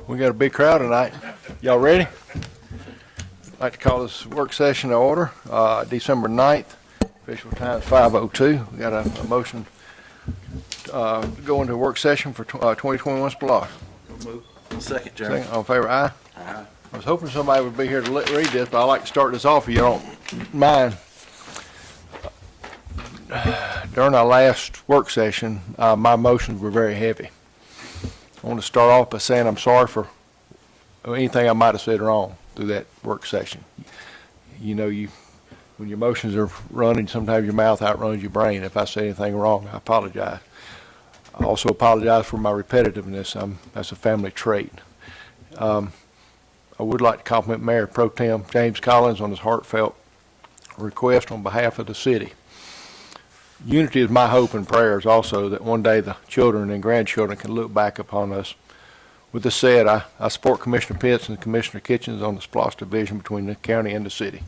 We got a big crowd tonight. Y'all ready? I'd like to call this work session to order, December 9th. Official time is 5:02. We got a motion to go into a work session for 2021 SPLOST. Second, Chairman. Second, all in favor, aye? Aye. I was hoping somebody would be here to read this, but I'd like to start this off if you don't mind. During our last work session, my motions were very heavy. I want to start off by saying I'm sorry for anything I might have said wrong through that work session. You know, when your emotions are running, sometimes your mouth outruns your brain. If I say anything wrong, I apologize. I also apologize for my repetitiveness. That's a family trait. I would like to compliment Mayor Pro Tem James Collins on his heartfelt request on behalf of the city. Unity is my hope and prayers also that one day the children and grandchildren can look back upon us. With this said, I support Commissioner Pitts and Commissioner Kitchens on the SPLOST division between the county and the city.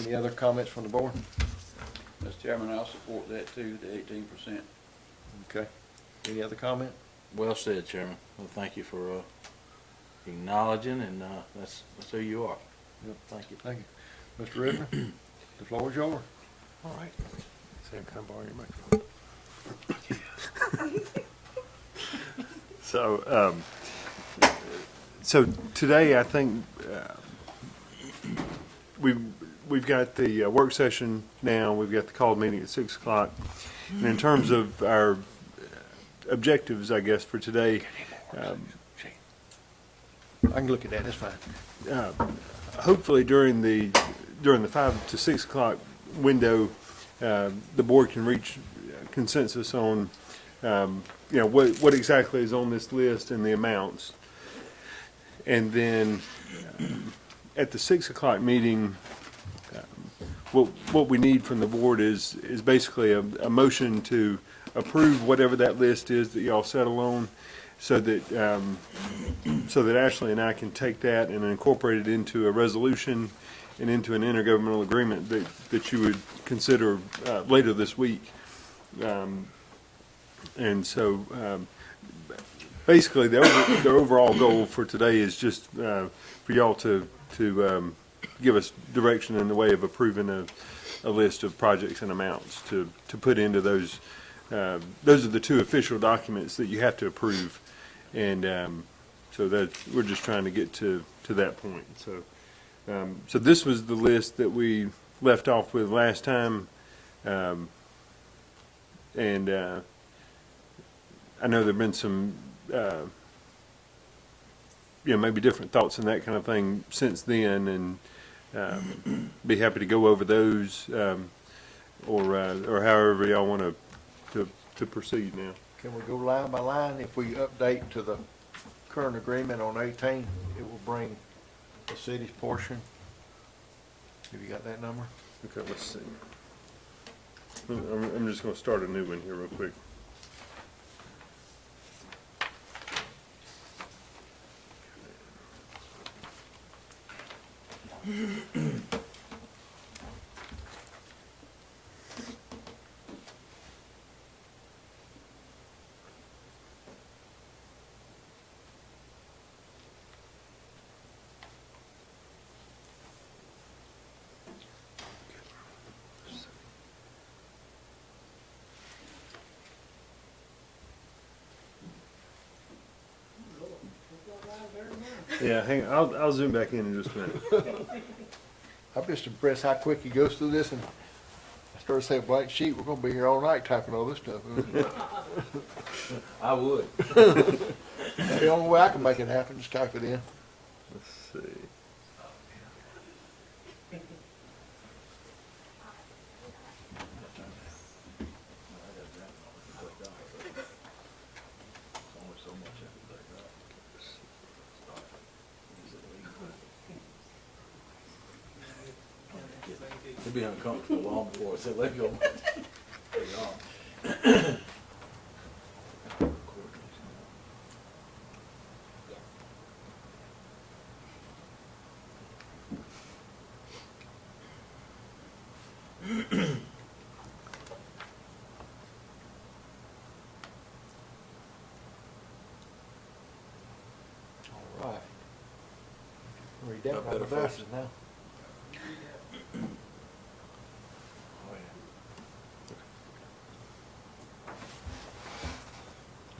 Any other comments from the board? Mr. Chairman, I'll support that too, the 18%. Okay. Any other comment? Well said, Chairman. Well, thank you for acknowledging, and that's who you are. Yep. Thank you. Thank you. Mr. Ritter, the floor is yours. All right. Sam, can I borrow your microphone? So today I think we've got the work session now. We've got the called meeting at 6 o'clock. And in terms of our objectives, I guess, for today, I can look at that. That's fine. hopefully during the 5 to 6 o'clock window, the board can reach consensus on what exactly is on this list and the amounts. And then at the 6 o'clock meeting, what we need from the board is basically a motion to approve whatever that list is that y'all settle on, so that Ashley and I can take that and incorporate it into a resolution and into an intergovernmental agreement that you would consider later this week. And so basically the overall goal for today is just for y'all to give us direction in the way of approving a list of projects and amounts to put into those. Those are the two official documents that you have to approve, and so that we're just trying to get to that point. So this was the list that we left off with last time, and I know there've been some maybe different thoughts and that kind of thing since then, and be happy to go over those or however y'all want to proceed now. Can we go line by line? If we update to the current agreement on 18, it will bring the city's portion. Have you got that number? Okay, let's see. I'm just going to start a new one here real quick. Yeah, hang on. I'll zoom back in just a minute. I'm just impressed how quick he goes through this, and I started saying blank sheet, we're gonna be here all night typing all this stuff. I would. The only way I can make it happen, just type it in. Let's see. It'd be uncomfortable long before it's illegal. Right. Read that Up right better the first. buses now. Oh,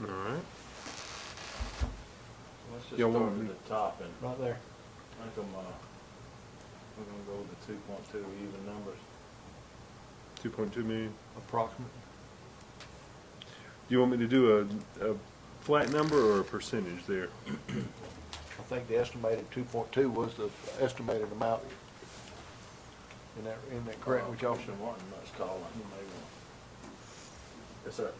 yeah. All right. Let's just Yeah, start well, at the top and Right there. I think we're gonna go with the 2.2 even numbers. 2.2 million. Approximately. Do you want me to do a flat number or a percentage there? I think the estimated 2.2 was the estimated amount. Isn't that correct, with y'all? Commissioner Martin must call him, he may want. Yes, sir.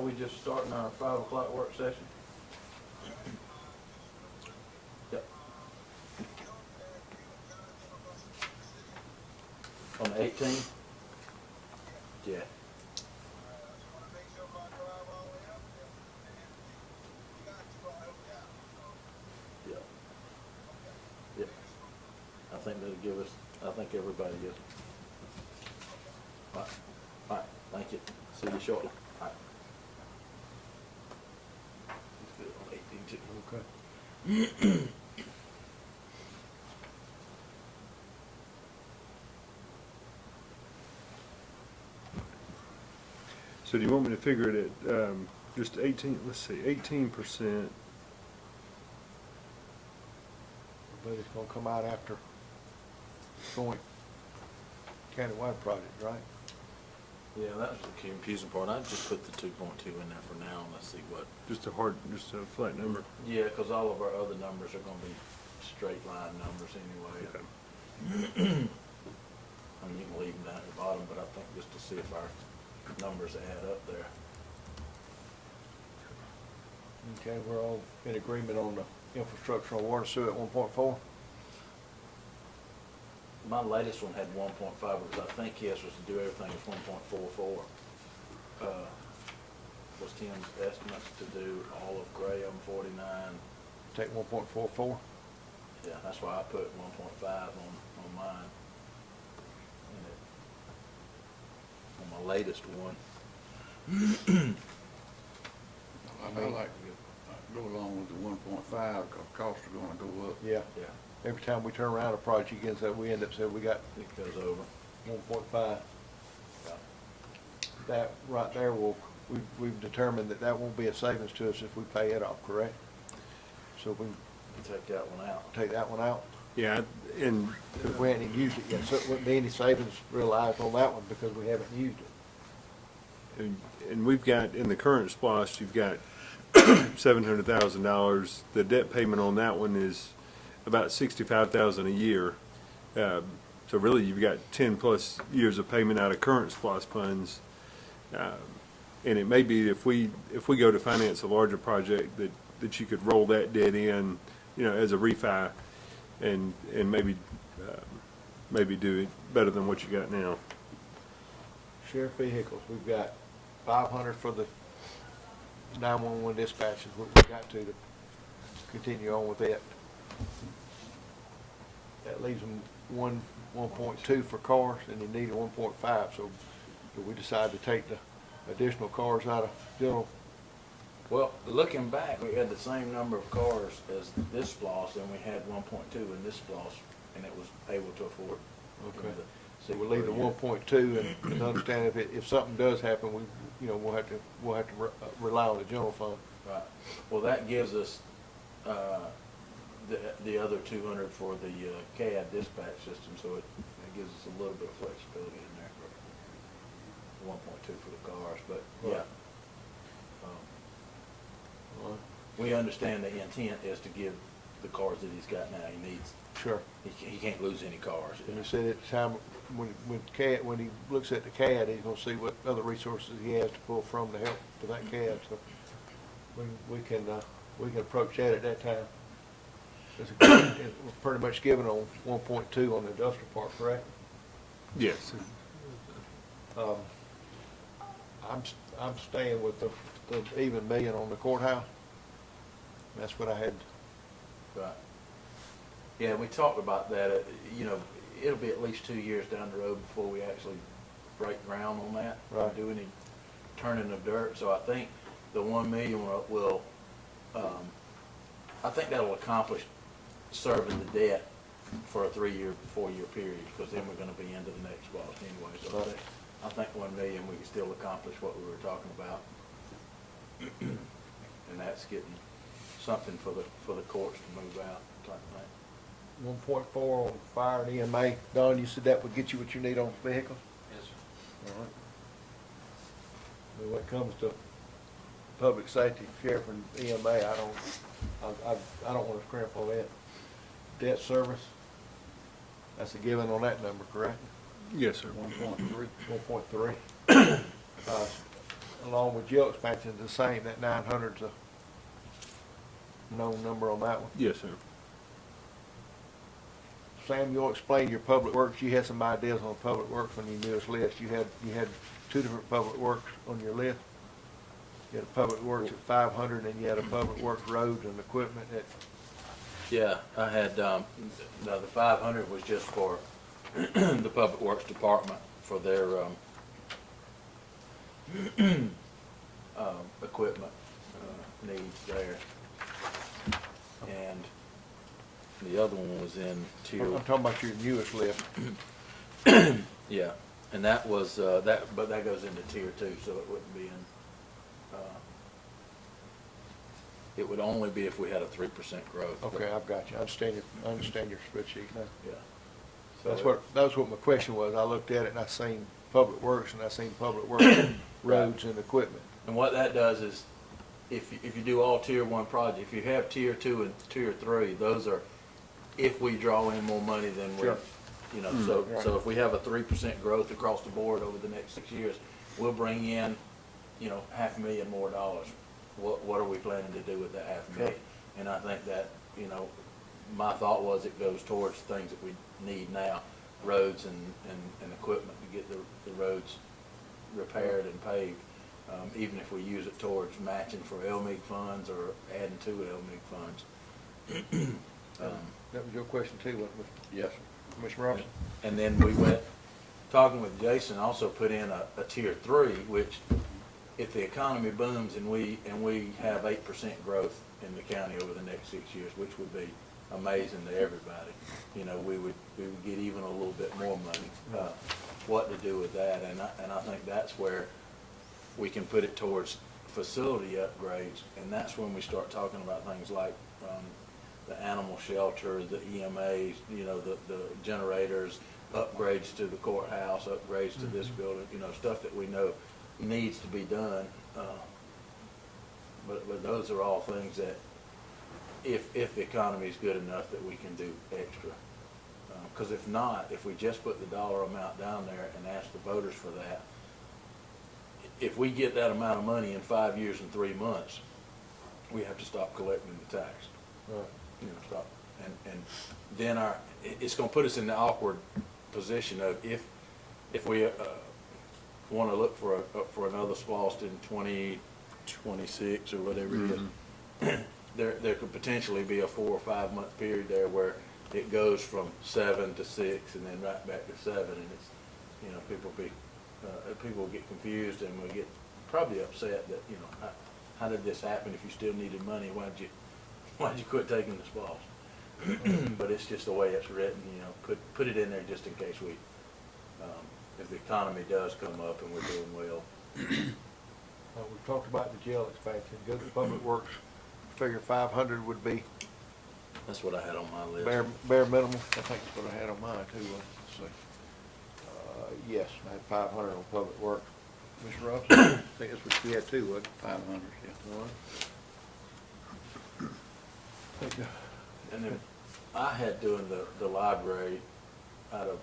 We just starting our 5 o'clock work session. Yep. On the 18th? Yeah. Yep. Yep. I think that'll give us, I think everybody gets. All right, all right, thank you. See you shortly. All right. He's good on 18 too. Okay. So do you want me to figure it at just 18? Let's see, 18%. But it's gonna come out after joint countywide project, right? Yeah, that was the confusing part. I just put the 2.2 in there for now, and let's see what. Just a flat number. Yeah, because all of our other numbers are gonna be straight line numbers anyway. Okay. I mean, you can leave them down at the bottom, but I think just to see if our numbers add up there. Okay, we're all in agreement on the infrastructure on water sewer at 1.4? My latest one had 1.5, because I think his was to do everything as 1.44. Was Tim's estimates to do all of Graham 49. Take 1.44? Yeah, that's why I put 1.5 on mine. And on my latest one. I like to go along with the 1.5, because costs are gonna go up. Yeah. Yeah, Every time we turn around a project, we end up saying we got it goes over. 1.5. Yeah. That right there we've determined that won't be a savings to us if we pay it off, correct? So we Take that one out. take that one out. Yeah, and Because we hadn't even used it yet, so it wouldn't be any savings realized on that one because we haven't used it. and we've got, in the current SPOS, you've got $700,000. The debt payment on that one is about $65,000 a year. So really, you've got 10+ years of payment out of current SPOS funds. And it may be if we go to finance a larger project that you could roll that debt in, as a refi, and maybe do it better than what you got now. Sheriff vehicles, we've got 500 for the 911 dispatches, what we got to continue on with that. That leaves them 1.2 for cars, and they need a 1.5, so we decided to take the additional cars out of general. Well, looking back, we had the same number of cars as this SPOS, and we had 1.2 in this SPOS, and it was able to afford. Okay. So So we'll leave the 1.2 and understand if something does happen, we'll have to rely on the general fund. Right. Well, that gives us, the other 200 for the CAD dispatch system, so it gives us a little bit of flexibility in there. 1.2 for the cars, but yeah. We understand the intent is to give the cars that he's got now. He needs, Sure. he can't lose any cars. And he said at the time, when he looks at the CAD, he's gonna see what other resources he has to pull from to help with that CAD, so we can approach that at that time. We're pretty much given on 1.2 on the industrial park, correct? Yes. I'm staying with the even million on the courthouse. That's what I had. Right. Yeah, we talked about that, it'll be at least 2 years down the road before we actually break ground on that. Right. Do any turning of dirt, so I think the 1 million will I think that'll accomplish serving the debt for a 3-year, 4-year period, because then we're gonna be into the next boss anyway. So I think 1 million, we can still accomplish what we were talking about. And that's getting something for the courts to move out type thing. 1.4 on fire and EMA. Don, you said that would get you what you need on vehicles? Yes, sir. All right. But when it comes to public safety, sheriff and EMA, I don't want to scrimp on that. Debt service, that's a given on that number, correct? Yes, sir. 1.3. 1.3. Along with jail expansion, the same, that 900's a known number on that one. Yes, sir. Sam, you'll explain your public works. You had some ideas on public works when you knew this list. You had 2 different public works on your list. You had a public works at 500, and you had a public works roads and equipment at, Yeah, I had, now the 500 was just for the Public Works Department for their, equipment, needs there. And the other one was in tier, I'm talking about your newest list. yeah, and that was, but that goes into tier 2, so it wouldn't be in, it would only be if we had a 3% growth. Okay, I've got you. I understand your spreadsheet now. Yeah. That's what my question was. I looked at it and I seen public works and I seen public works roads and equipment. And what that does is, if you do all tier 1 projects, if you have tier 2 and tier 3, those are, if we draw in more money than we, Sure. you know, Right. so if we have a 3% growth across the board over the next 6 years, we'll bring in, you know, $500,000 more dollars. What are we planning to do with that $500,000? Sure. And I think that, you know, my thought was it goes towards things that we need now, roads and equipment to get the roads repaired and paved. Even if we use it towards matching for LMIG funds or adding to LMIG funds. That was your question too, wasn't it? Yes, sir. Commissioner Robinson? And then we went, talking with Jason, also put in a tier 3, which if the economy booms and we have 8% growth in the county over the next 6 years, which would be amazing to everybody, you know, we would get even a little bit more money. What to do with that, and I think that's where we can put it towards facility upgrades, and that's when we start talking about things like the animal shelter, the EMAs, you know, the generators, upgrades to the courthouse, upgrades to this building, you know, stuff that we know needs to be done. But those are all things that, if the economy is good enough, that we can do extra. Because if not, if we just put the dollar amount down there and ask the voters for that, if we get that amount of money in 5 years and 3 months, we have to stop collecting the tax. Right. You know, stop. And then it's gonna put us in the awkward position of if we want to look for another SPOST in 2026 or whatever it is, there could potentially be a 4 or 5 month period there where it goes from 7 to 6 and then right back to 7, and it's, you know, people will get confused and will get probably upset that, you know, how did this happen? If you still needed money, why'd you quit taking the SPOS? But it's just the way it's written, you know, put it in there just in case if the economy does come up and we're doing well. We've talked about the jail expansion. Go to public works. Figure 500 would be That's what I had on my list. bare minimum. I think that's what I had on mine too. Let's see. Yes, I had 500 on public works. Mr. Robinson, I think that's what you had too, wasn't it? 500, yeah. All right. Thank you. And then I had doing the library out of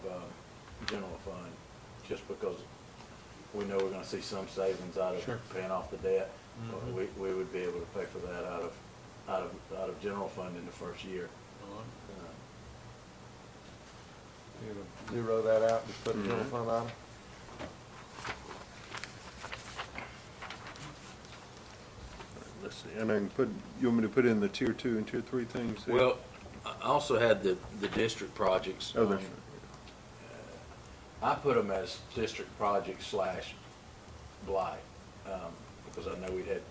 general fund, just because we know we're gonna see some savings out Sure. of paying off the debt. Mhm. We would be able to pay for that out of general fund in the first year. You're gonna zero that out and just put a general fund item? Let's see, and I can put, you want me to put in the tier 2 and tier 3 things? there? Well, I also had the district projects. Oh, that's I put them as district projects / blight, because I know we had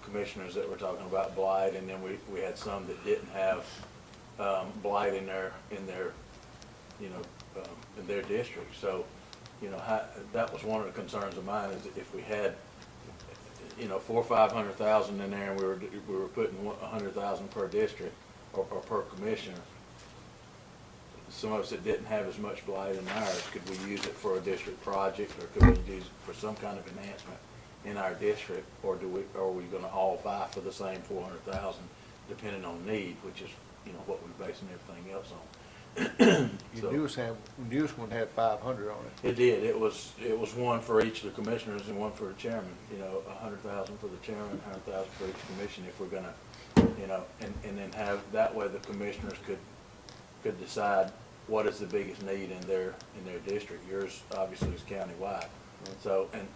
commissioners that were talking about blight, and then we had some that didn't have, blight in their, you know, in their district. So, you know, that was one of the concerns of mine, is that if we had, you know, 400,000 or 500,000 in there, and we were putting 100,000 per district or per commissioner, some of us that didn't have as much blight in ours, could we use it for a district project, or could we use it for some kind of enhancement in our district, or are we gonna all vie for the same 400,000, depending on need, which is, you know, what we're basing everything else on. So, Your newest one had 500 on it. it did, it was one for each of the commissioners and one for the chairman, you know, 100,000 for the chairman, 100,000 for each commission, if we're gonna, you know, and then have, that way the commissioners could decide what is the biggest need in their district. Yours obviously is countywide. So, and,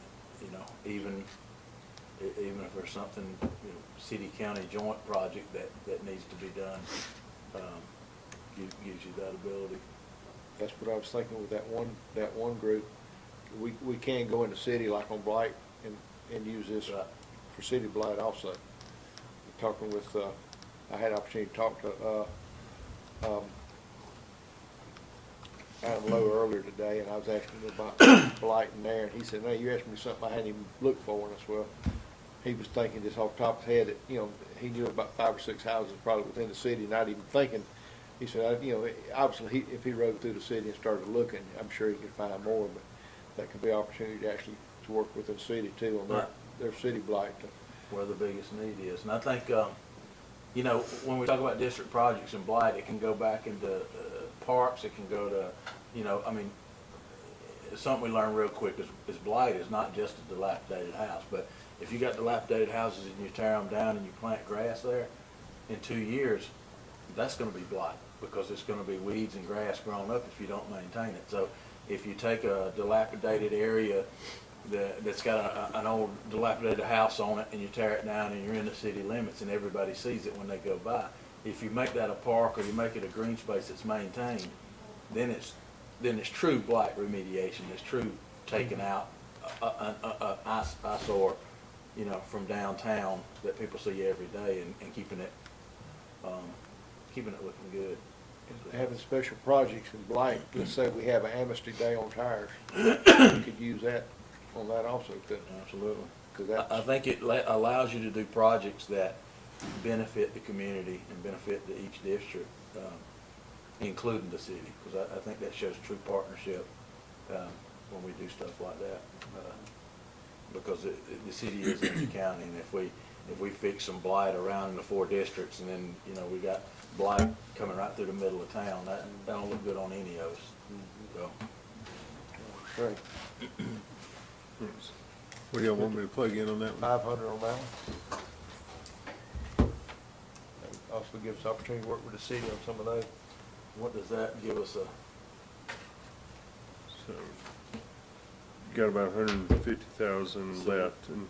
you know, even if there's something, you know, city-county joint project that needs to be done, gives you that ability. That's what I was thinking with that one group. We can go into city like on blight and use this Right. for city blight also. Talking with, I had an opportunity to talk to, Adam Lowe earlier today, and I was asking him about blight in there, and he said, "No, you asked me something I hadn't even looked for." And I said, "Well," he was thinking just off the top of his head that, you know, he knew about 5 or 6 houses probably within the city, not even thinking. He said, you know, obviously, if he rode through the city and started looking, I'm sure he could find more, but that could be an opportunity to actually to work with the city too on Right. their city blight. Where the biggest need is. And I think, you know, when we talk about district projects and blight, it can go back into parks, it can go to, you know, I mean, something we learned real quick is blight is not just a dilapidated house, but if you got dilapidated houses and you tear them down and you plant grass there, in 2 years, that's gonna be blight, because it's gonna be weeds and grass growing up if you don't maintain it. So if you take a dilapidated area that's got an old dilapidated house on it, and you tear it down and you're in the city limits and everybody sees it when they go by, if you make that a park or you make it a green space that's maintained, then it's true blight remediation. It's true taking out a eyesore, you know, from downtown that people see every day, and keeping it looking good. Having special projects in blight, let's say we have an amnesty day on tires, we could use that on that also, couldn't we? Absolutely. 'Cause I that's, think it allows you to do projects that benefit the community and benefit each district, including the city, because I think that shows true partnership when we do stuff like that. Because the city is in the county, and if we fix some blight around in the 4 districts, and then, you know, we got blight coming right through the middle of town, that don't look good on any of us. So, great. What do y'all want me to plug in on that one? 500 on that one. Also gives us opportunity to work with the city on some of those. what does that give us So, got about 150,000 left, and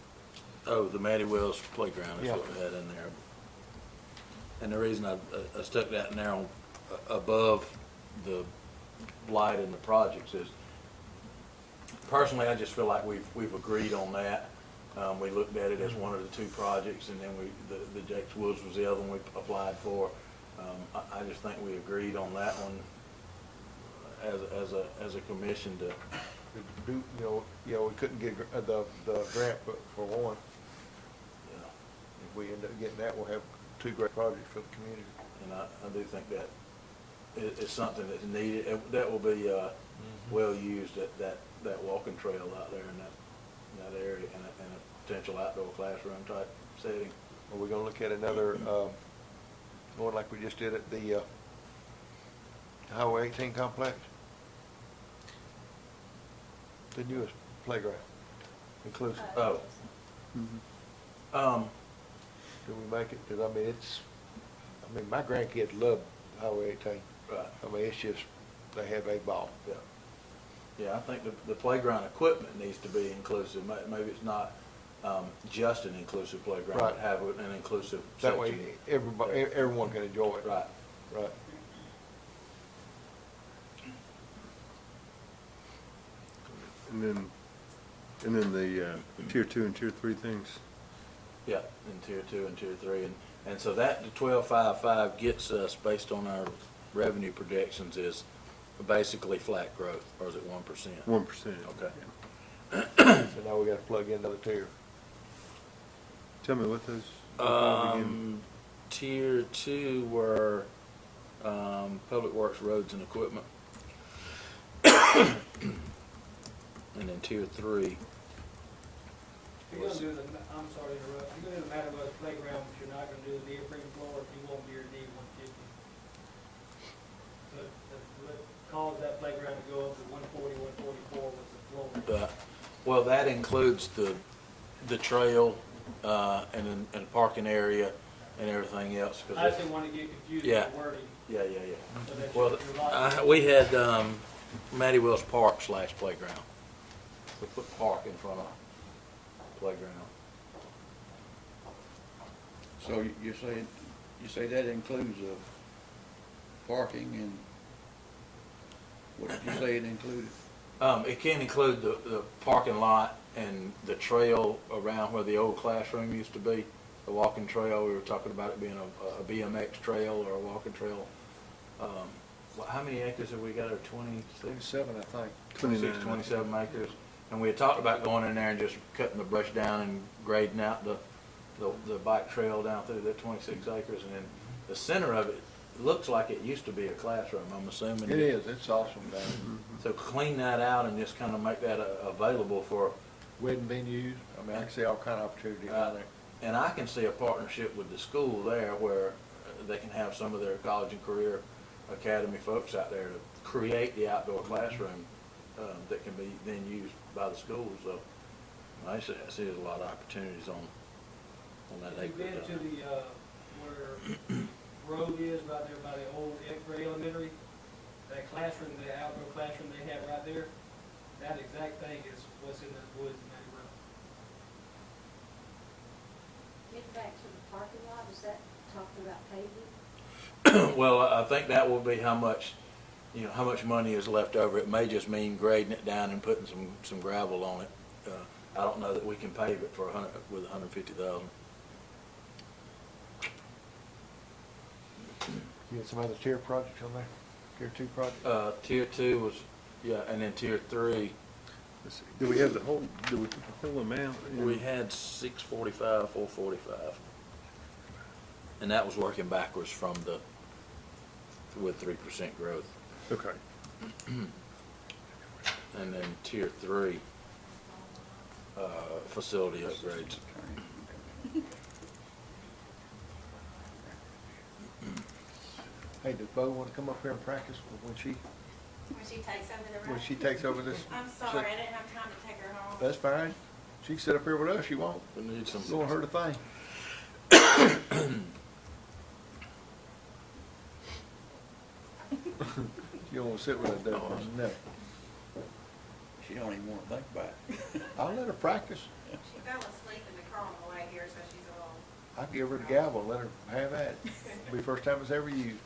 the Matty Wells playground is Yeah. what we had in there. And the reason I stuck that in there on, above the blight and the projects is, personally, I just feel like we've agreed on that. We looked at it as one of the 2 projects, and then the Jakes Woods was the other one we applied for. I just think we agreed on that one as a commission to, Do, you know, we couldn't get the grant for one. you know, If we end up getting that, we'll have 2 great projects for the community. and I do think that it's something that's needed. That will be, well used, that walking trail out there in that area, and a potential outdoor classroom type setting. Are we gonna look at another, one like we just did at the, Highway 18 complex? The newest playground, inclusive. Oh. Do we make it? Cause I mean, my grandkids love Highway 18. Right. I mean, it's just, they have a ball. Yeah. Yeah, I think the playground equipment needs to be inclusive. Maybe it's not, just an inclusive playground, but Right. have an inclusive That way, section. everyone can enjoy it. Right. Right. then the tier 2 and tier 3 things. Yeah, in tier 2 and tier 3, and so that, the 12.55 gets us, based on our revenue projections, is basically flat growth, or is it 1%? 1%. Okay. So now we gotta plug in another tier. Tell me what those. again. Tier 2 were, Public Works, Roads, and Equipment. And then tier 3, If you're gonna do the, I'm sorry to interrupt, if you're gonna do the Matterhorn playground, but you're not gonna do the neoprene floor, you won't be your D 150. So that caused that playground to go up to 140, 144 was the floor. well, that includes the trail, and then, and parking area and everything else. 'Cause I just didn't wanna get confused Yeah. with the wording, Yeah. so that Well, your lot. we had, Matty Wells Park / playground. We put park in front of playground. So you say that includes, parking and, what did you say it included? It can include the parking lot and the trail around where the old classroom used to be, the walking trail. We were talking about it being a BMX trail or a walking trail. How many acres have we got, or 26? 27, I think. 26, 27 acres. And we had talked about going in there and just cutting the brush down and grading out the bike trail down through that 26 acres. And then the center of it looks like it used to be a classroom, I'm assuming. It is, it's awesome down there. So clean that out and just kind of make that available for, Wedding venues, I mean, I can see all kind of opportunities down there. and I can see a partnership with the school there where they can have some of their college and career academy folks out there to create the outdoor classroom that can be then used by the school. So I see there's a lot of opportunities on that Have you acre. been to the, where road is right there by the old X-ray elementary? That classroom, the outdoor classroom they have right there, that exact thing is what's in those woods in that road. Get back to the parking lot, is that talking about paving? Well, I think that will be how much money is left over. It may just mean grading it down and putting some gravel on it. I don't know that we can pave it for with 150,000. You had some other tier projects on there? Tier 2 projects? Tier 2 was, yeah, and then tier 3, Let's see. Do we have the whole amount? we had 645, 445. And that was working backwards from with 3% growth. Okay. And then tier 3, facility upgrades. Hey, does Bo want to come up here and practice when she takes over this? I'm sorry, I didn't have time to take her home. That's fine. She can sit up here with us, she won't. We need some. Go on her to thing. You don't want to sit with her, though. No. She don't even wanna think about it. I'll let her practice. She fell asleep in the car on the way here, so she's a little. I'll give her the gavel and let her have at it. Be the first time it's ever used.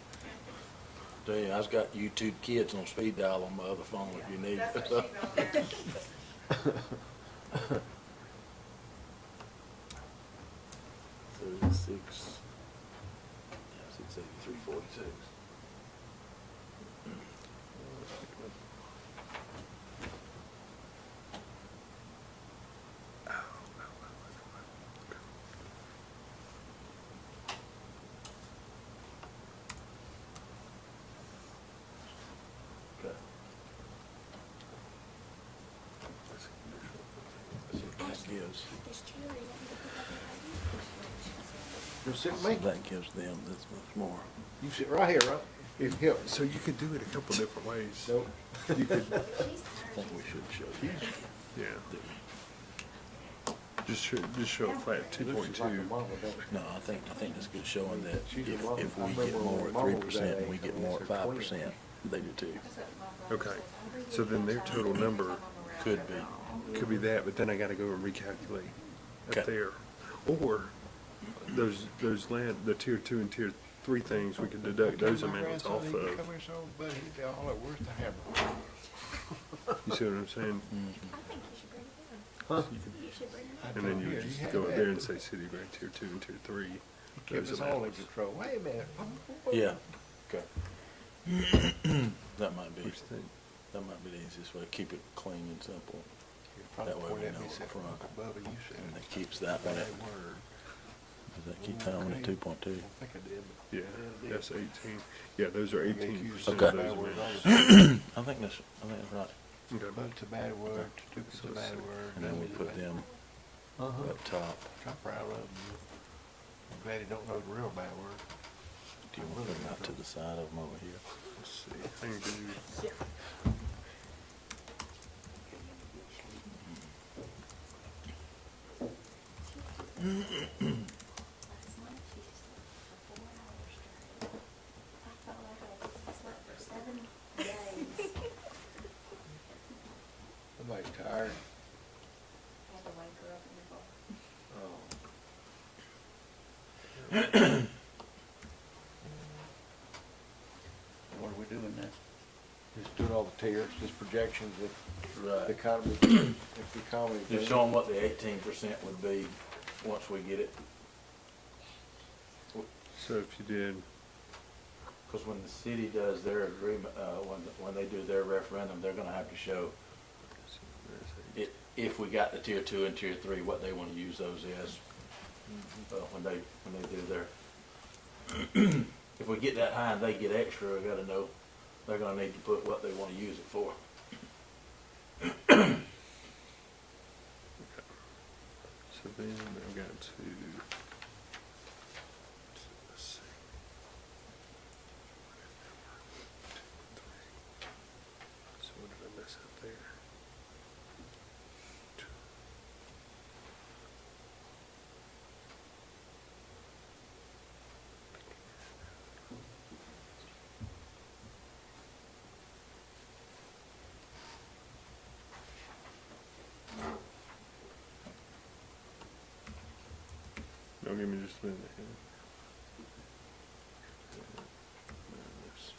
Tell you, I've got YouTube Kids on speed dial on my other phone if you need. That's what she's over there. 36, yeah, 683, 46. Okay. That gives, You'll sit with me. that gives them this much more. You sit right here, right? If help. So you could do it a couple different ways. Nope. You could, I think we should show you. yeah. Just show a flat 2.2. No, I think that's good showing that She's if a mom. we I get remember more when at Mama was 3% that and we age, get I more at was her 5%, they do too. Okay. So then their total number Could be. could be that, but then I gotta go and recalculate Okay. up there. Or the tier 2 and tier 3 things, we could deduct those amounts off of. Come here, so, buddy, he's all that, where's the hammer? You see what I'm saying? I think you should bring it You should bring them. And then you would just go up there and say city grade tier 2 and tier 3. Kept Those us all in amounts. control. Wait a minute. Yeah, okay. That might be, What you think? that might be the easiest way, keep it clean and simple. Probably That way point we at me know and say, up front. Bubba, you said And that keeps that one at, bad word. does that keep that one at 2.2? I think I did. Yeah, that's 18. Yeah, those are 18% Okay. of those amounts. I think that's right. Okay. But it's a bad word, stupid's a bad word. And then we put them Uh-huh. up top. I'm proud of him. I'm glad he don't know the real bad word. Do you want them out to the side of them over here? Let's see. I can do, Last night she slept for 4 hours straight. I felt like I slept for 7 days. Somebody's tired. I had to wake her up in the bar. What are we doing now? Just doing all the tiers, just projections if the Right. economy, if the economy. Just showing what the 18% would be once we get it. so if you did, Because when the city does their agreement, when they do their referendum, they're gonna have to show if we got the tier 2 and tier 3, what they wanna use those as. When they do their, if we get that high and they get extra, we gotta know, they're gonna need to put what they wanna use it for. so then I've got to, let's see. So what did I mess up there? No, give me just a minute here. Minus.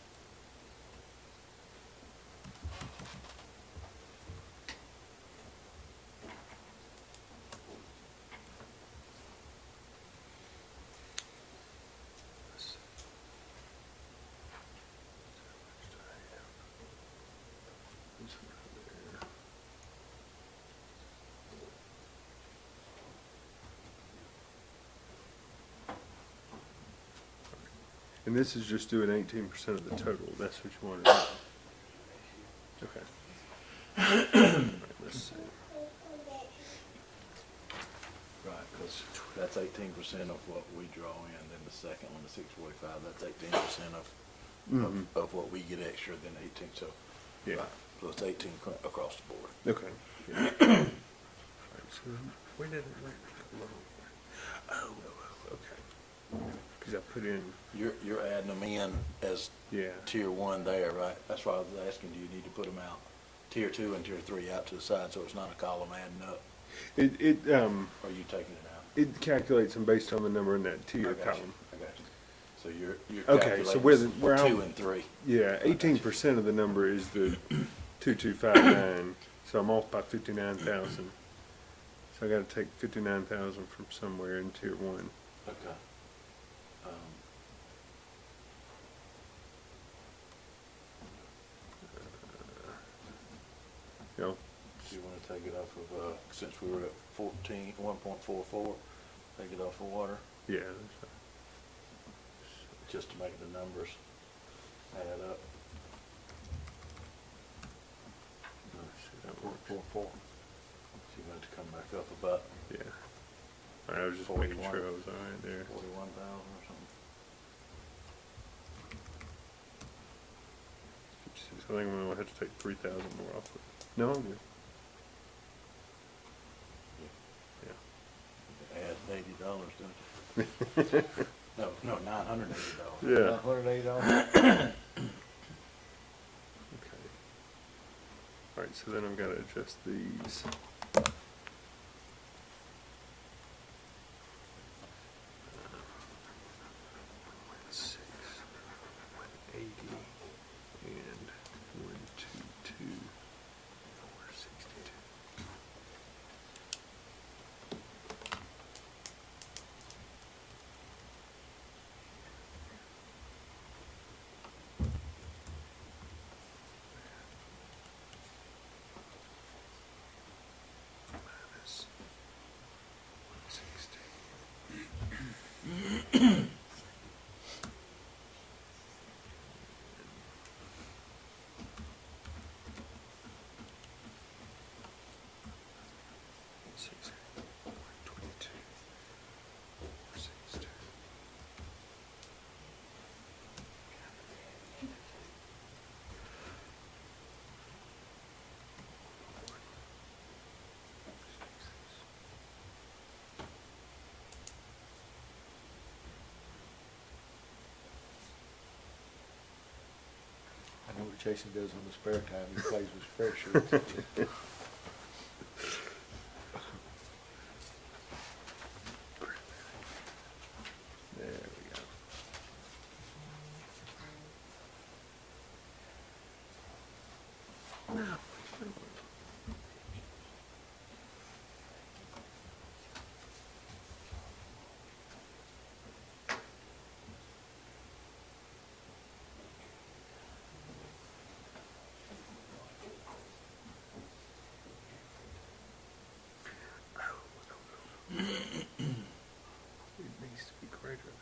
Let's see. This one right there. And this is just doing 18% of the total, that's what you wanted. Okay. Alright, let's see. Right, because that's 18% of what we draw in, then the second one, the 645, that's 18% Mhm. of what we get extra than 18, so. Yeah. Right, so it's 18 across the board. Okay. Yeah. Alright, so where did it, oh, okay. Cause I put in, You're adding them in as yeah, tier 1 there, right? That's why I was asking, do you need to put them out, tier 2 and tier 3 out to the side, so it's not a column adding up, or are you taking it out? it calculates them based on the number in that tier I got you, column. I got you. So you're Okay, so calculating where 2 I'm- and 3. Yeah, 18% of the number is the 2259, so I'm off by 59,000. So I gotta take 59,000 from somewhere in tier 1. Okay. You know, Do you wanna take it off of, since we were at 1.44, take it off of water, yeah, just to make the numbers add up? that works. 4.44. So you want it to come back up about Yeah. I was just making 41. sure I was alright there. 41,000 or something. So I think I'm gonna have to take 3,000 more off it. No, I'm good. Yeah. Add $80, don't you? No, $980. Yeah. $180. Okay. Alright, so then I've gotta adjust these. Six, 180, and 122, 462. I know what Jason does on the spare time. He plays with spreadsheets. There we go. It needs to be greater than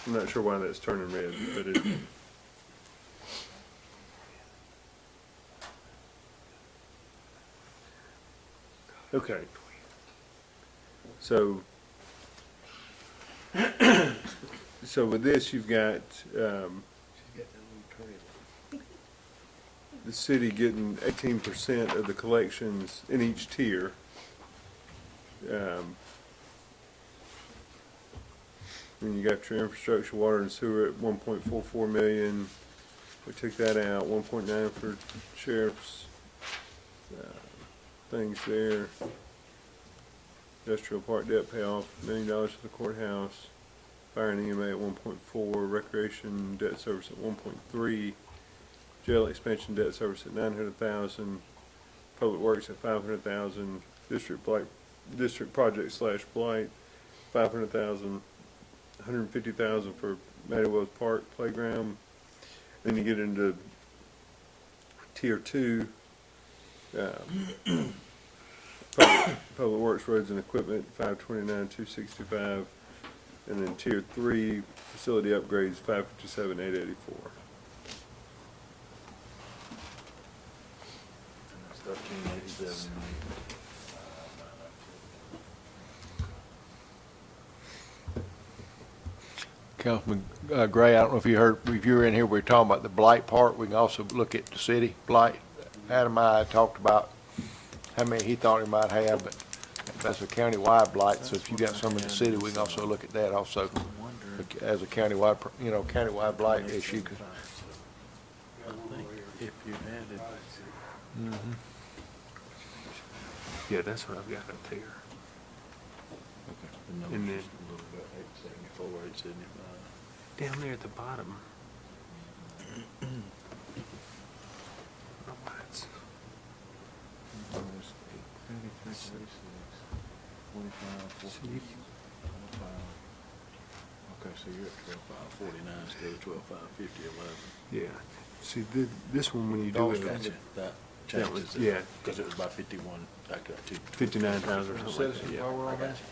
I'm not sure why that's turning red, but it. Okay. So, so with this, you've got, the city getting 18% of the collections in each tier. Then you got your infrastructure, water and sewer at 1.44 million. We took that out, 1.9 for sheriff's, things there. Industrial park debt payoff, $1 million for the courthouse. Fire and EMA at 1.4, recreation debt service at 1.3, jail expansion debt service at 900,000, public works at 500,000, district project / blight, 500,000, 150,000 for Matty Wells Park playground. Then you get into tier 2, public works, roads and equipment, 529,265, and then tier 3, facility upgrades, 557,884. It's 1387. Councilman Gray, I don't know if you heard, if you were in here, we were talking about the blight part. We can also look at the city blight. Adam and I talked about how many he thought he might have, but that's a countywide blight. So if you got some in the city, we can also look at that also as a countywide, countywide blight issue. I think if you added, Yeah, that's what I've got up there. the And numbers then- a little bit, 874, 875. Down there at the bottom. Oh, that's- Okay, so you're at 12,549 instead of 12,550, 11. Yeah, see, this one, when you do Oh, it, Gotcha. That That was- changes it. yeah. Because it was by 51, I got two. 59,000 or something like that, Citizens, yeah. while we're I on got that. you.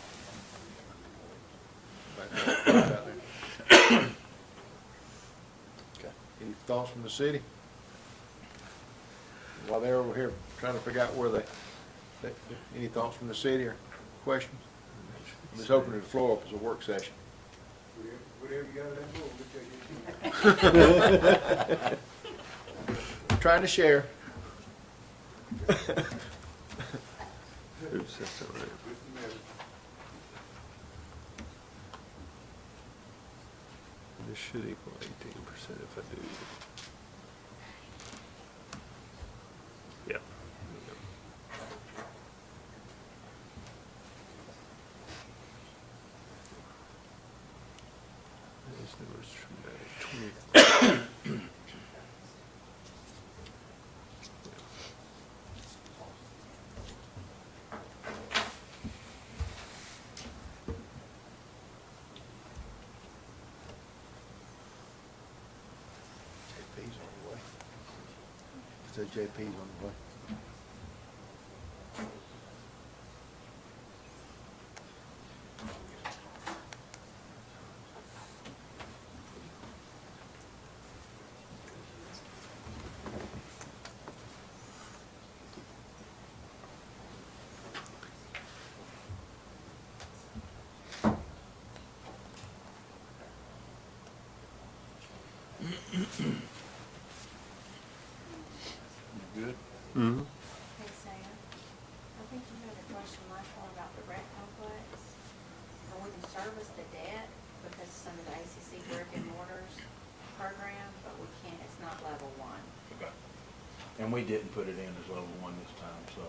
Okay. Any thoughts from the city? While they're over here trying to figure out where any thoughts from the city or questions? I'm just opening the floor up as a work session. Whatever you got in that book, Trying to share. Oops, that's not right. This should equal 18% if I do. Yeah. Those numbers from 20. So JP's on the way. You good? Mm-hmm. Hey Sam, I think you had a question last one about the rec complex. And we can service the debt because it's under the ACC brick and mortars program, but we can't, it's not level one. Okay. And we didn't put it in as level one this time, so,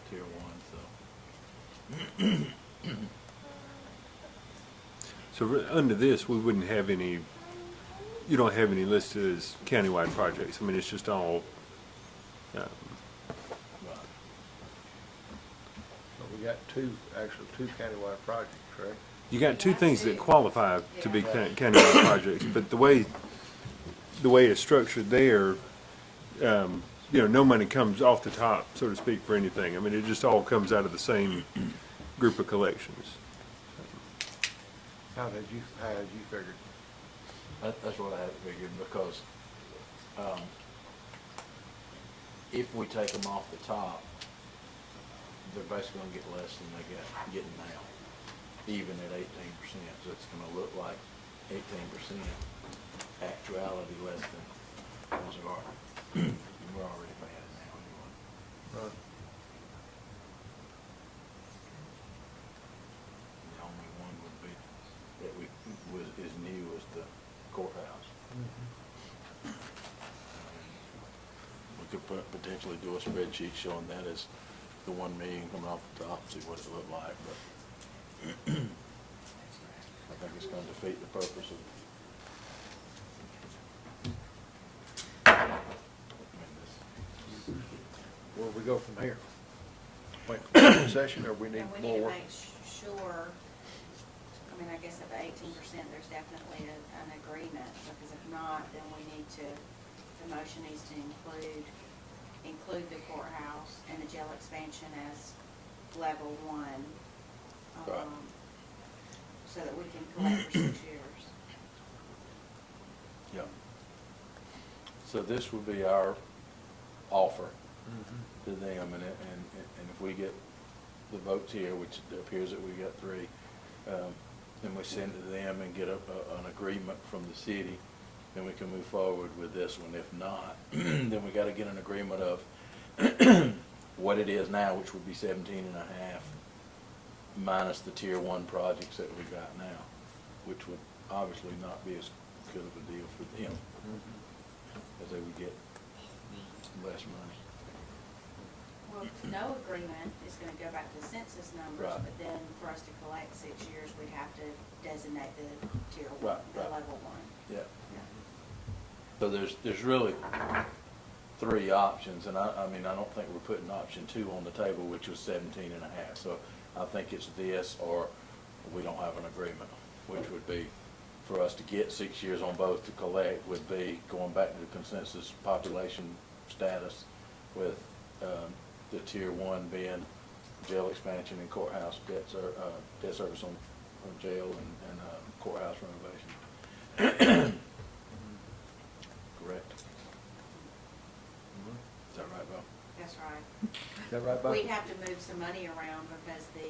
tier one, so. So under this, we wouldn't have any, you don't have any listed as countywide projects. I mean, it's just all, Right. But we got two countywide projects, correct? you got two things that qualify to be countywide projects, but the way it's structured there, no money comes off the top, so to speak, for anything. I mean, it just all comes out of the same group of collections. How had you figured? That's what I had figured, because, if we take them off the top, they're basically gonna get less than they getting now, even at 18%, so it's gonna look like 18% actuality less than those are. We're already paying it now anyway. Right. The only one would be, that is new is the courthouse. We could potentially do a spreadsheet showing that as the 1 million coming off the top, see what it looked like, but I think it's gonna defeat the purpose of. Where we go from here? Wait for the session, or we need And we more need to work? make sure, I mean, I guess at the 18%, there's definitely an agreement, because if not, then we need to, the motion needs to include the courthouse and the jail expansion as level one. Right. So that we can collect for 6 years. Yeah. So this would be our offer to them, and if we get the votes here, which it appears that we got 3, then we send it to them and get an agreement from the city, then we can move forward with this one. If not, then we gotta get an agreement of what it is now, which would be 17.5, minus the tier 1 projects that we got now, which would obviously not be as good of a deal for them, as they would get less money. Well, no agreement is gonna go back to the census numbers, Right. but then for us to collect 6 years, we'd have to designate the tier Right, one, the right. level one. Yeah. So there's really 3 options, and I mean, I don't think we're putting option 2 on the table, which was 17.5. So I think it's this, or we don't have an agreement, which would be, for us to get 6 years on both to collect, would be going back to the consensus population status with, the tier 1 being jail expansion and courthouse debt service on jail and courthouse renovation. Correct. Is that right, Bob? That's right. Is that right, Bob? We'd have to move some money around because the,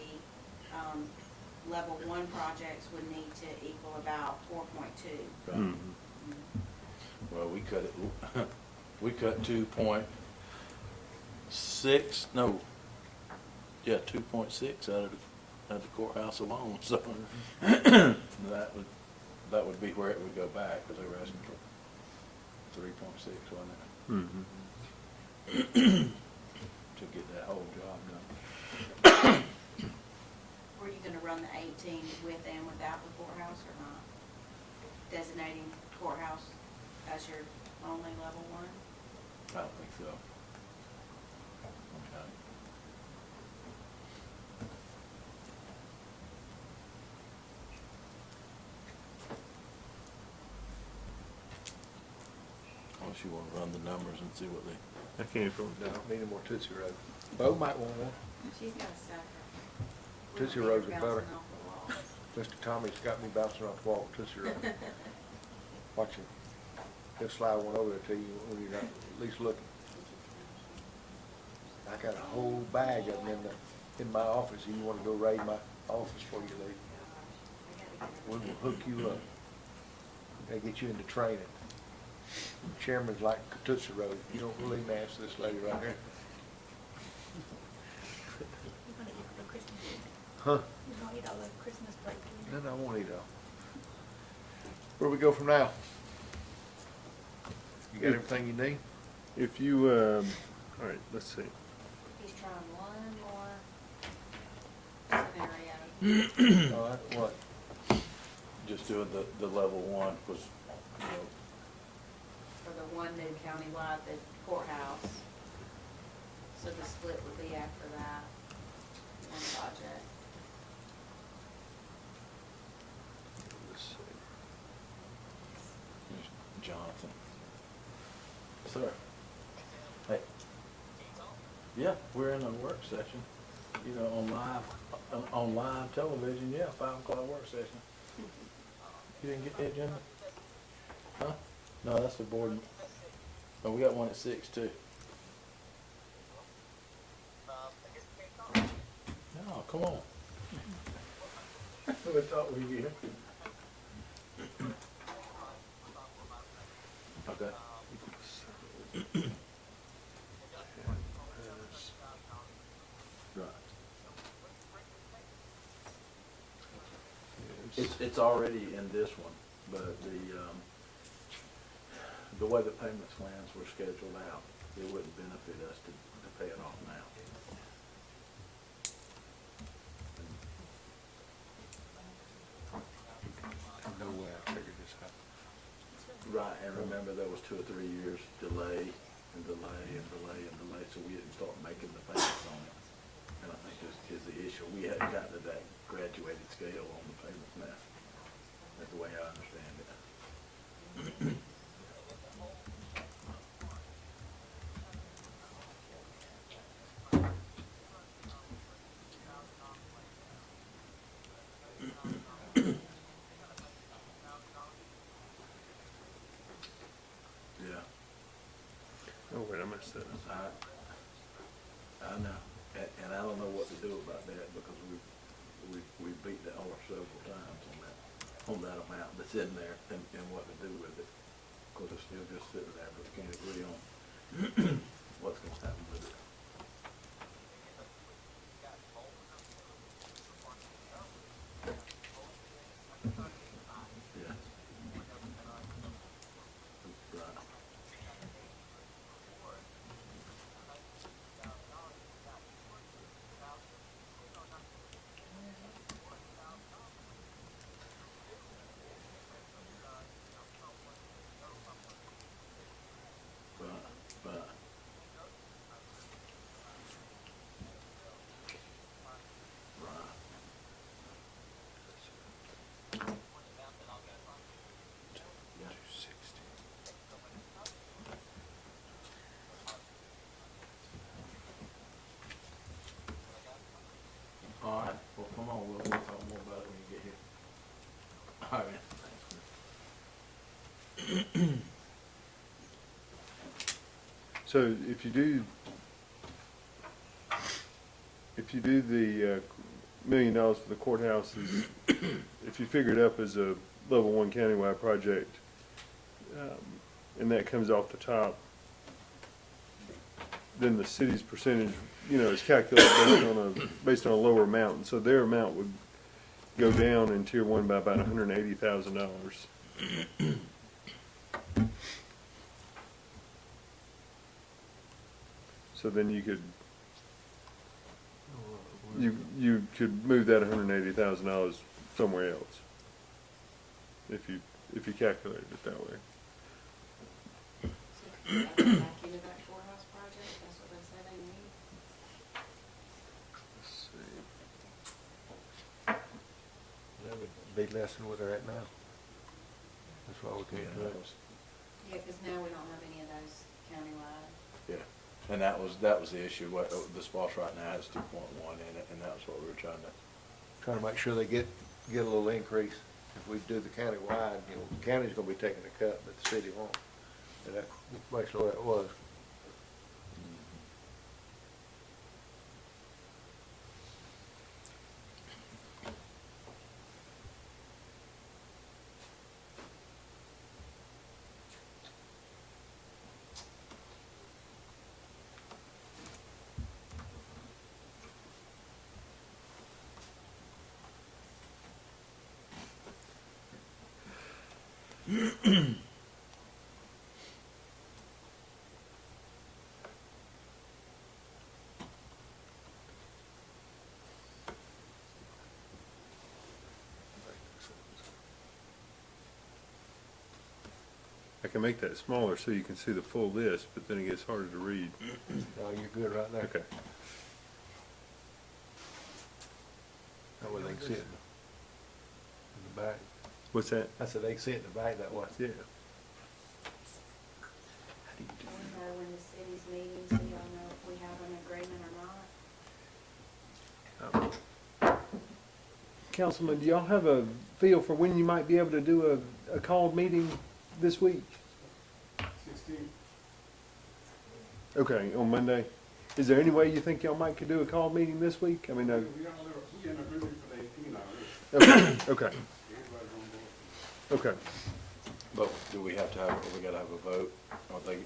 level one projects would need to equal about 4.2. Right. Mhm. Well, we cut it, we cut 2.6, no, yeah, 2.6 out of the courthouse alone, so that would be where it would go back, because they were asking for 3.6, wasn't Mhm. it? To get that whole job done. Were you gonna run the 18 with and without the courthouse or not? Designating courthouse as your only level one? I don't think so. Okay. Unless you wanna run the numbers and see what they. I can't from No, need any more Tootsie Roll. Bo might want one. She's got a sucker. Tootsie Rolls are better. Mr. Tommy's got me bouncing off the wall with Tootsie Roll. Watch him. He'll slide one over there to you when you're not at least looking. I got a whole bag of them in my office. You wanna go raid my office before you leave? We will hook you up. Gotta get you into training. Chairman's like Tootsie Roll. You don't believe me, ask this lady right here. You're gonna eat all the Christmas cake. Huh? You're gonna eat all the Christmas plate. No, I won't eat all. Where we go from now? You got everything you need? If you, all right, let's see. He's trying one more scenario. All right, what? Just doing the level one was, you know, For the one new countywide, the courthouse. So the split would be after that, one project. Let's see. Jonathan. Sir. Hey. Yeah, we're in a work session, you know, on live television, yeah, 5 o'clock work session. You didn't get the agenda? Huh? No, that's the board. Oh, we got one at 6 too. No, come on. We thought we'd get here. Okay. Right. It's already in this one, but the way the payments plans were scheduled out, it wouldn't benefit us to pay it off now. No way I figured this out. Right, and remember there was 2 or 3 years delay and delay and delay and delay, so we didn't start making the payments on it. And I think this is the issue. We hadn't gotten to that graduated scale on the payments now. That's the way I understand it. Yeah. Oh, wait, I messed that up. I know, and I don't know what to do about that because we beat the horse several times on that amount that's in there and what to do with it. Of course, it's still just sitting there, but we can't agree on what's gonna happen with it. Yeah. Right. Right. All right, well, come on, we'll talk more about it when you get here. All right, man. So if you do the $1 million for the courthouses, if you figure it up as a level 1 countywide project, and that comes off the top, then the city's percentage, you know, is calculated based on a lower amount, and so their amount would go down in tier 1 by about $180,000. So then you could move that $180,000 somewhere else, if you calculate it that way. So you can back into that courthouse project, that's what they say they need. Let's see. That would be less than what they're at now. That's why we can't do it. Yeah, because now we don't have any of those countywide. Yeah, and that was the issue, what, the SPOS right now has 2.1 in it, and that was what we were trying to, Trying to make sure they get a little increase. If we do the county-wide, the county's gonna be taking a cut, but the city won't. And that's basically what it was. I can make that smaller so you can see the full list, but then it gets harder to read. No, you're good right there. Okay. That way they can see it in the back. What's that? I said they can see it in the back that way. Yeah. Do we know when the city's meeting, so y'all know if we have an agreement or not? Councilman, do y'all have a feel for when you might be able to do a called meeting this week? 16. Okay, on Monday. Is there any way you think y'all might could do a called meeting this week? I mean, We in agreement for the 18 already. okay, okay, Everybody's on board. okay. but do we have to have, we gotta have a vote, or they,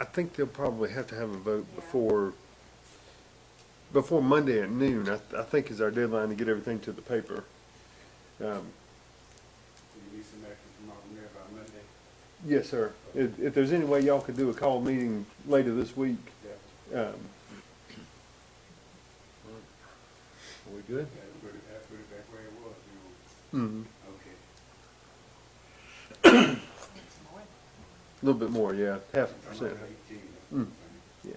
I think they'll probably have to have a vote Yeah. before Monday at noon, I think is our deadline to get everything to the paper. So you need some action from out there by Monday. Yes, sir. If there's any way y'all could do a call meeting later this week, Yeah. Are we good? Put it back where it was, you know. mhm, Okay. a little bit more, yeah, half a percent. 18. Mm. Yeah.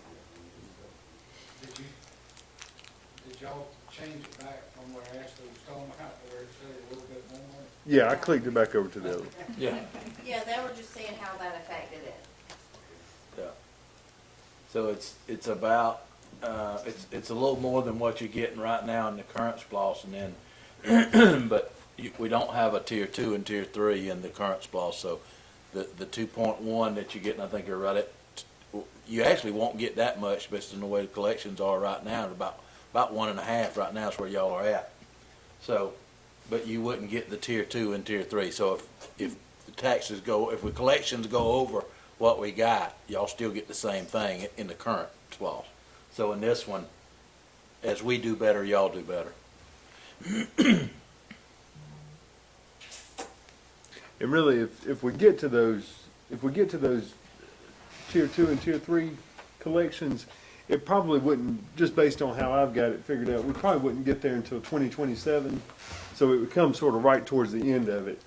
Did y'all change it back from where Ashley was talking about, where it said a little bit more? Yeah, I clicked it back over to the other one. yeah, Yeah, they were just seeing how that affected it. yeah. So it's about, it's a little more than what you're getting right now in the current SPOS, and then, but we don't have a tier 2 and tier 3 in the current SPOS, so the 2.1 that you're getting, I think you're right at, you actually won't get that much based on the way the collections are right now, about 1.5 right now is where y'all are at. So, but you wouldn't get the tier 2 and tier 3, so if the taxes go, if the collections go over what we got, y'all still get the same thing in the current SPOS. So in this one, as we do better, y'all do better. And really, if we get to those tier 2 and tier 3 collections, it probably wouldn't, just based on how I've got it figured out, we probably wouldn't get there until 2027. So it would come sort of right towards the end of it,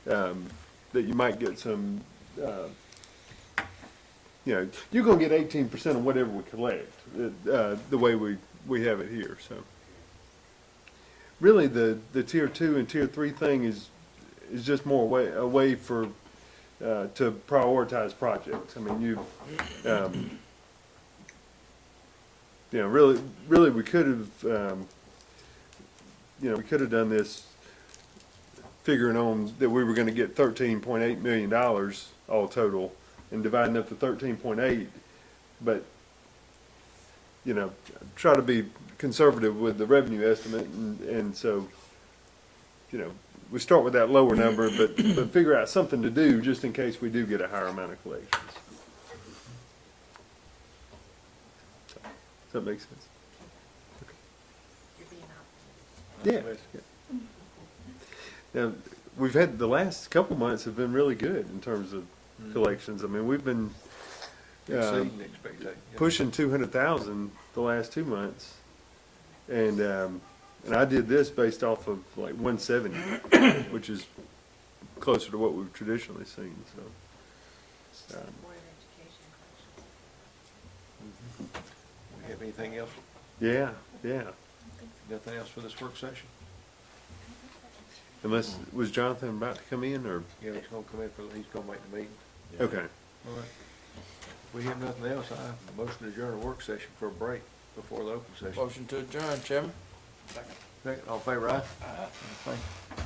that you might get some, you're gonna get 18% of whatever we collect, the way we have it here, so. Really, the tier 2 and tier 3 thing is just more a way for, to prioritize projects. I mean, really, we could have, we could have done this figuring on that we were gonna get $13.8 million all total and dividing up the 13.8, but, try to be conservative with the revenue estimate, and so, we start with that lower number, but figure out something to do just in case we do get a higher amount of collections. Does that make sense? Yeah. Now, we've had, the last couple months have been really good in terms of collections. I mean, we've been Exceeding expectations. pushing 200,000 the last 2 months. And I did this based off of like 170, which is closer to what we've traditionally seen, so. We have anything else? Yeah. Nothing else for this work session? Unless, was Jonathan about to come in, or? Yeah, he's gonna come in he's gonna make the meeting. Okay, All right. If we have nothing else, I motion to adjourn the work session for a break before the open session. Motion to adjourn, Chairman. Second, all in favor, aye? Aye. Thank you.